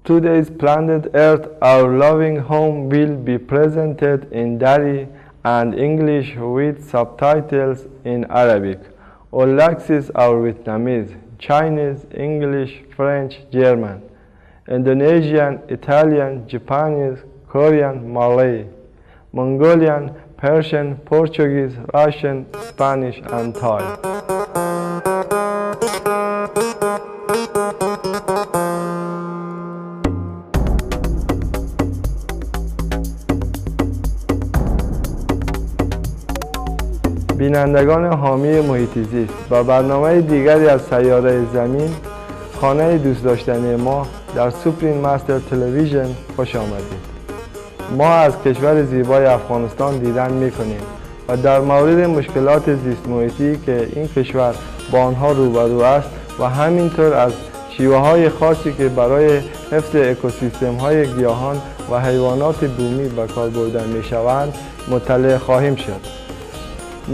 Today's Planet Earth, Our Loving Home will be presented in Dari and English with subtitles in Arabic. All languages are Vietnamese, Chinese, English, French, German, Indonesian, Italian, Japanese, Korean, Malay, Mongolian, Persian, Portuguese, Russian, Spanish, and Thai. بینندگان حامی محیط زیست، با برنامه دیگری از سیاره زمین، خانه دوست داشتنی ما در سوپرین مستر تلویزیون خوش آمدید. ما از کشور زیبای افغانستان دیدن میکنیم و در مورد مشکلات زیست محیطی که این کشور با آنها روبرو است و همینطور از شیوه های خاصی که برای حفظ اکوسیستم های گیاهان و حیوانات بومی به کار برده می شوند مطلع خواهیم شد.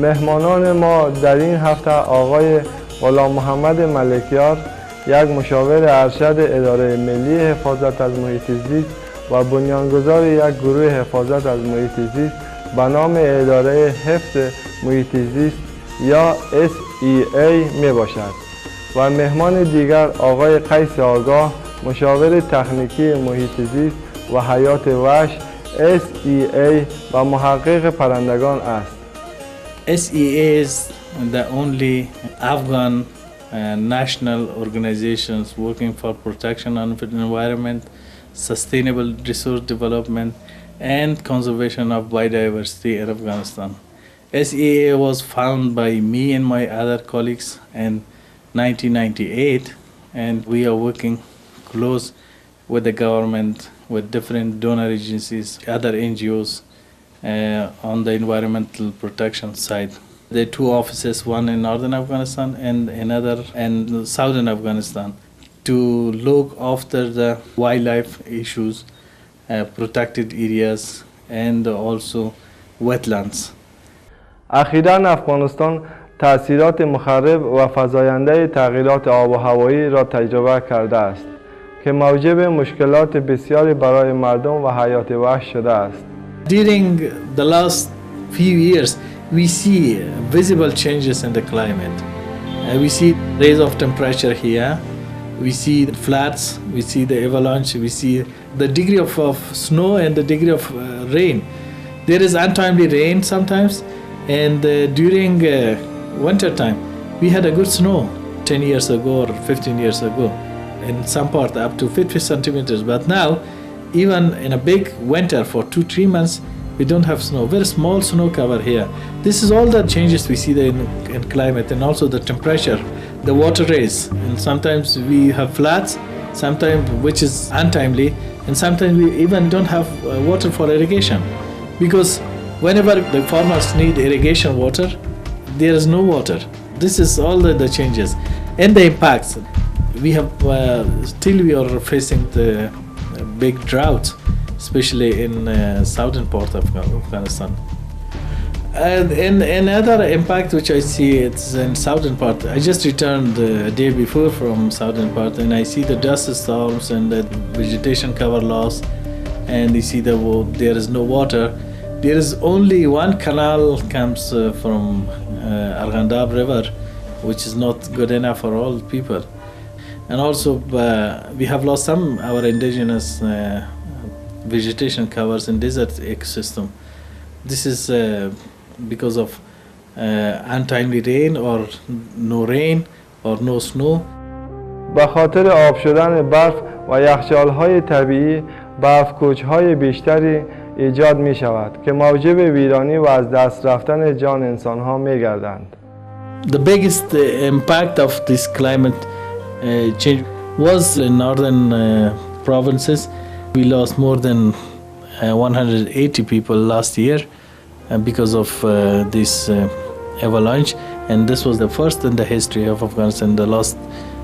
مهمانان ما در این هفته آقای غلام محمد ملکیار، یک مشاور ارشد اداره ملی حفاظت از محیط زیست و بنیانگذار یک گروه حفاظت از محیط زیست به نام اداره حفظ محیط زیست یا SEA می باشد و مهمان دیگر آقای قیس آگاه، مشاور تکنیکی محیط زیست و حیات وحش SEA و محقق پرندگان است. SEA is the only Afghan national organizations working for protection of the environment, sustainable resource development, and conservation of biodiversity in Afghanistan. SEA was founded by me and my other colleagues in 1998, and we are working close with the government, with different donor agencies, other NGOs, on the environmental protection side. There are two offices, one in northern Afghanistan and another in southern Afghanistan, to look after the wildlife issues, protected areas, and also wetlands. اخیراً افغانستان تأثیرات مخرب و فزاینده تغییرات آب و هوایی را تجربه کرده است که موجب مشکلات بسیاری برای مردم و حیات وحش شده است. During the last few years, we see visible changes in the climate. We see rise of temperature here, we see the floods, we see the avalanche, we see the degree of snow and the degree of rain. There is untimely rain sometimes, and during winter time, we had a good snow 10 years ago or 15 years ago, in some part up to 50 centimeters, but now even in a big winter for 2-3 months, we don't have snow, very small snow cover here. This is all the changes we see in climate, and also the temperature, the water rise, and sometimes we have floods, sometimes which is untimely, and sometimes we even don't have water for irrigation, because whenever the farmers need irrigation water, there is no water. This is all the changes and the impacts. We have still we are facing the big drought, especially in southern part of Afghanistan. And another impact which I see, it's in southern part. I just returned a day before from southern part, and I see the dust storms and the vegetation cover loss, and you see there is no water. There is only one canal comes from Arghandab river, which is not good enough for all people. And also we have lost some our indigenous vegetation covers in desert ecosystem. This is because of untimely rain or no rain or no snow. به خاطر آب شدن برف و یخچال‌های طبیعی، برف‌کوچ‌های بیشتری ایجاد می شود که موجب ویرانی و از دست رفتن جان انسان‌ها می گردند. The biggest impact of this climate change was in northern provinces. We lost more than 180 people last year because of this avalanche, and this was the first in the history of Afghanistan in the last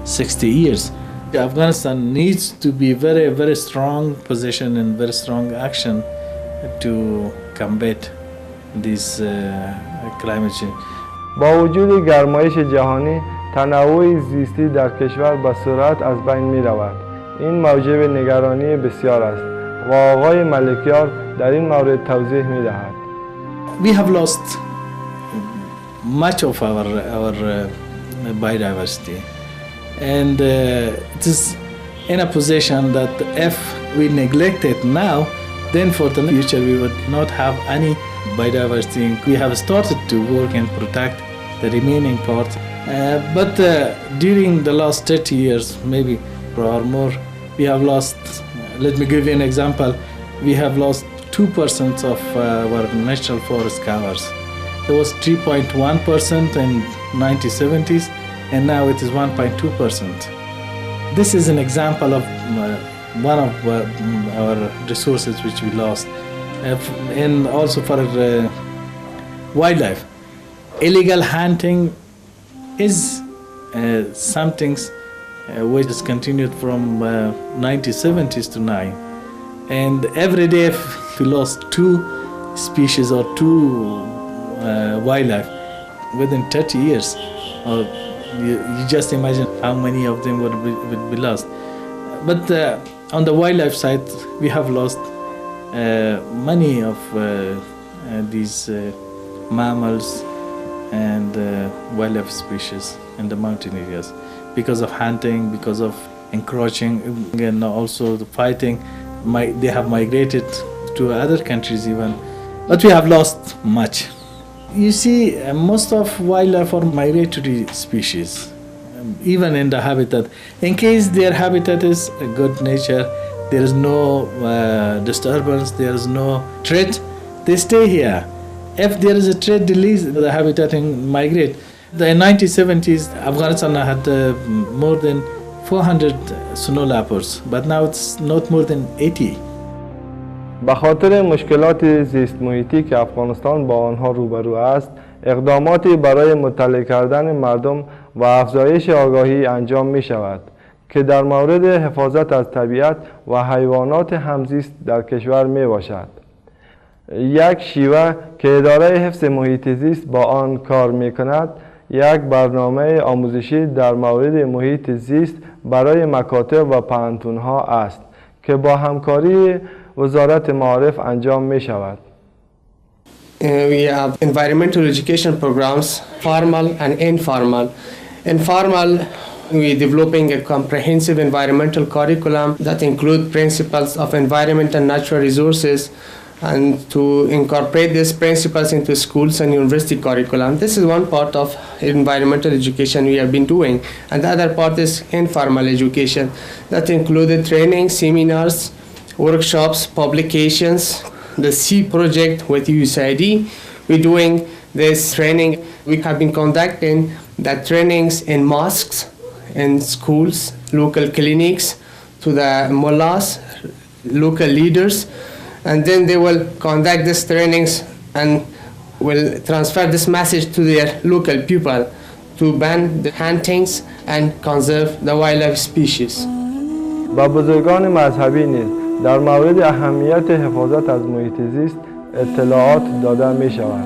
60 years. Afghanistan needs to be very strong position and very strong action to combat this climate change. با وجود گرمایش جهانی، تنوع زیستی در کشور به سرعت از بین می رود. این موجب نگرانی بسیار است و آقای ملکیار در این مورد توضیح می دهد. We have lost much of our biodiversity, and it is in a position that if we neglect it now, then for the future we would not have any biodiversity. We have started to work and protect the remaining part, but during the last 30 years, maybe or more, we have lost. Let me give you an example. We have lost 2% of our national forest covers. It was 3.1% in 1970s, and now it is 1.2%. This is an example of one of our resources which we lost, and also for wildlife. Illegal hunting is something which is continued from 1970s to now, and every day we lost 2 species or 2 wildlife within 30 years. Or you just imagine how many of them would be lost. But on the wildlife side, we have lost many of these mammals and wildlife species in the mountain areas because of hunting, because of encroaching, and also the fighting. They have migrated to other countries even, but we have lost much. You see, most of wildlife are migratory species, even in the habitat. In case their habitat is a good nature, there is no disturbance, there is no threat, they stay here. If there is a threat, they leave the habitat and migrate. In 1970s, Afghanistan had more than 400 snow leopards, but now it's not more than 80. به خاطر مشکلات زیست محیطی که افغانستان با آنها روبرو است، اقداماتی برای مطلع کردن مردم و افزایش آگاهی انجام می شود که در مورد حفاظت از طبیعت و حیوانات همزیست در کشور می باشد. یک شیوه که اداره حفظ محیط زیست با آن کار می کند، یک برنامه آموزشی در مورد محیط زیست برای مکاتب و پوهنتون‌ها است که با همکاری وزارت معارف انجام می شود. We have environmental education programs, formal and informal. Informal, we are developing a comprehensive environmental curriculum that include principles of environment and natural resources, and to incorporate these principles into schools and university curriculum. This is one part of environmental education we have been doing, and the other part is informal education that included training, seminars, workshops, publications, the C project with USAID. We're doing this training. We have been conducting the trainings in mosques, in schools, local clinics, to the mullahs, local leaders, and then they will conduct these trainings and will transfer this message to their local people to ban the huntings and conserve the wildlife species. با بزرگان مذهبی نیز در مورد اهمیت حفاظت از محیط زیست اطلاعات داده می شود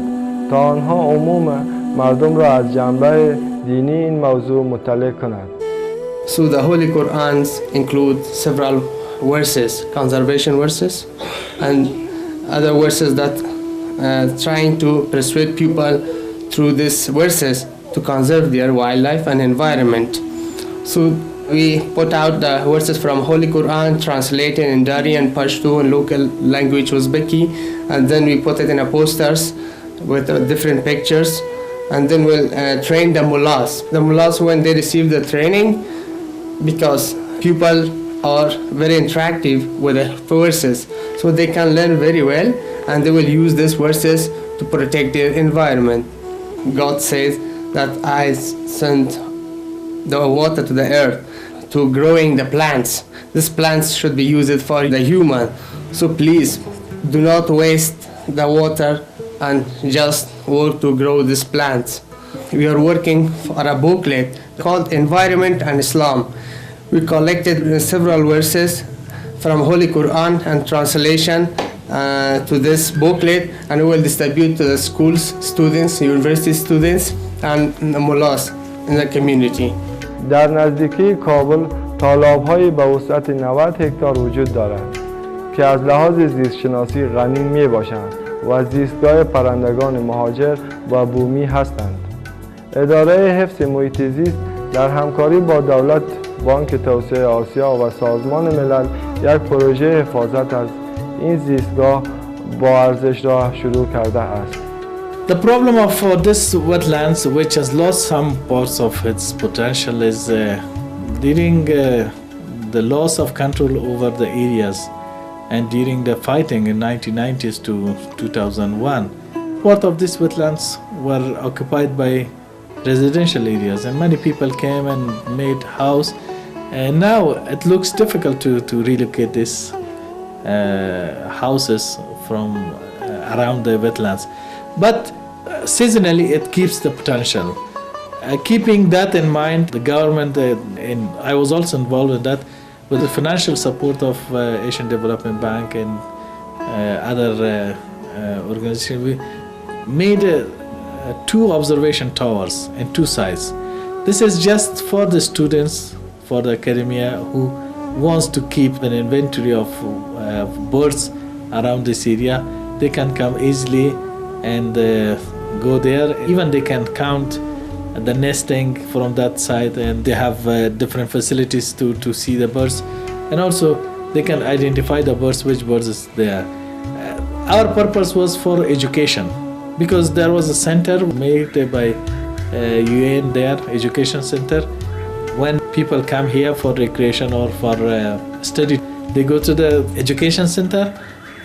تا آنها عموم مردم را از جنبه دینی این موضوع مطلع کنند. So the Holy Qurans include several verses, conservation verses, and other verses that trying to persuade people through these verses to conserve their wildlife and environment. So we put out the verses from Holy Quran translated in Dari and Pashto and local language Uzbeki, and then we put it in a posters with different pictures, and then we'll train the mullahs. The mullahs, when they receive the training, because people are very interactive with the verses, so they can learn very well, and they will use these verses to protect their environment. God says that I sent the water to the earth to growing the plants. These plants should be used for the human. So please do not waste the water and just work to grow these plants. We are working for a booklet called Environment and Islam. We collected several verses from Holy Quran and translation to this booklet, and we will distribute to the schools, students, university students, and the mullahs in the community. در نزدیکی کابل تالاب‌هایی به وسعت 90 هکتار وجود دارند که از لحاظ زیستشناسی غنی میباشند و زیستگاه پرندگان مهاجر و بومی هستند. اداره حفظ محیط زیست در همکاری با دولت، بانک توسعه آسیا و سازمان ملل یک پروژه حفاظت از این زیستگاه با ارزش را شروع کرده است. The problem of this wetlands, which has lost some parts of its potential, is during the loss of control over the areas and during the fighting in 1990s to 2001, part of these wetlands were occupied by residential areas and many people came and made house, and now it looks difficult to relocate these houses from around the wetlands. But seasonally it keeps the potential. Keeping that in mind, the government, I was also involved in that, with the financial support of Asian Development Bank and other organizations, we made 2 observation towers in 2 sites. This is just for the students, for the academia who wants to keep an inventory of birds around this area. They can come easily and go there. Even they can count the nesting from that side, and they have different facilities to see the birds, and also they can identify the birds, which birds is there. Our purpose was for education, because there was a center made by UN there, education center. When people come here for recreation or for study, they go to the education center.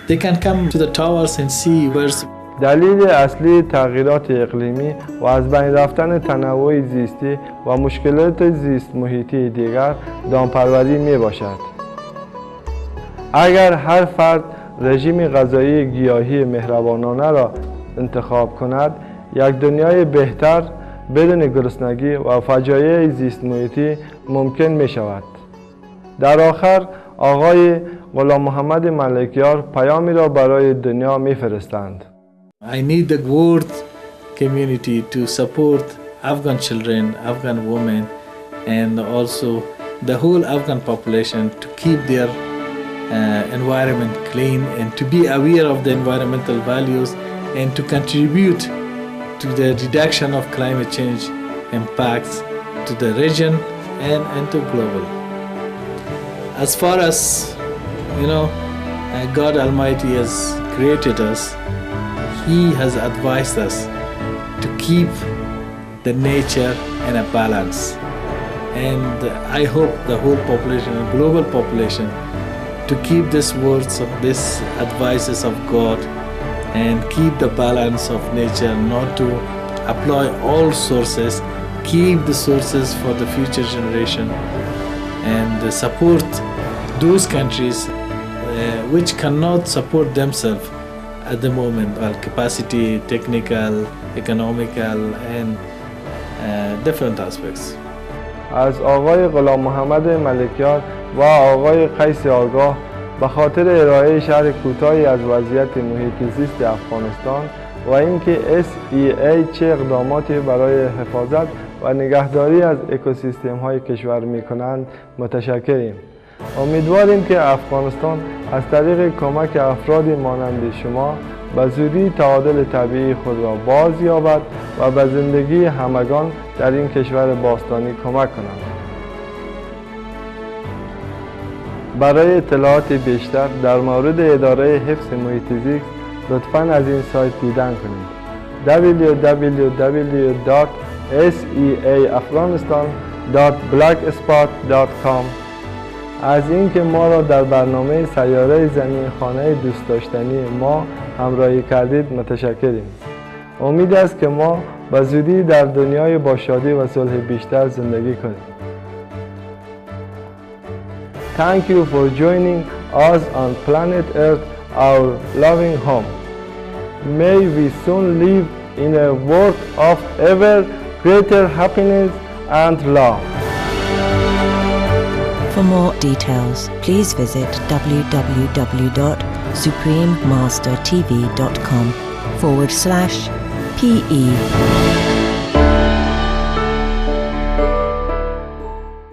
They can come to the towers and see birds. دلیل اصلی تغییرات اقلیمی و از بین رفتن تنوع زیستی و مشکلات زیست محیطی دیگر دامپروری می باشد. اگر هر فرد رژیم غذایی گیاهی مهربانانه را انتخاب کند، یک دنیای بهتر بدون گرسنگی و فجایع زیست محیطی ممکن می شود. در آخر آقای غلام محمد ملکیار پیامی را برای دنیا می فرستند. I need the world community to support Afghan children, Afghan women, and also the whole Afghan population to keep their environment clean and to be aware of the environmental values and to contribute to the reduction of climate change impacts to the region and to global. As far as God Almighty has created us, He has advised us to keep the nature in a balance, and I hope the whole population, global population, to keep these words of these advices of God and keep the balance of nature, not to apply all sources, keep the sources for the future generation, and support those countries which cannot support themselves at the moment, capacity, technical, economical, and different aspects. از آقای غلام محمد ملکیار و آقای قیس آگاه به خاطر ارائه شرح کوتاهی از وضعیت محیط زیست افغانستان و اینکه SEA چه اقداماتی برای حفاظت و نگهداری از اکوسیستم های کشور می کنند متشکریم. امیدواریم که افغانستان از طریق کمک افرادی مانند شما به زودی تعادل طبیعی خود را باز یابد و به زندگی همگان در این کشور باستانی کمک کند. برای اطلاعات بیشتر در مورد اداره حفظ محیط زیست لطفاً از این سایت دیدن کنید: www.seaafghanistan.blogspot.com. از اینکه ما را در برنامه سیاره زمین خانه دوست داشتنی ما همراهی کردید متشکریم. امید است که ما به زودی در دنیای با شادی و صلح بیشتر زندگی کنیم. Thank you for joining us on planet Earth, our loving home. May we soon live in a world of ever greater happiness and love. For more details, please visit www.suprememastertv.com/PE.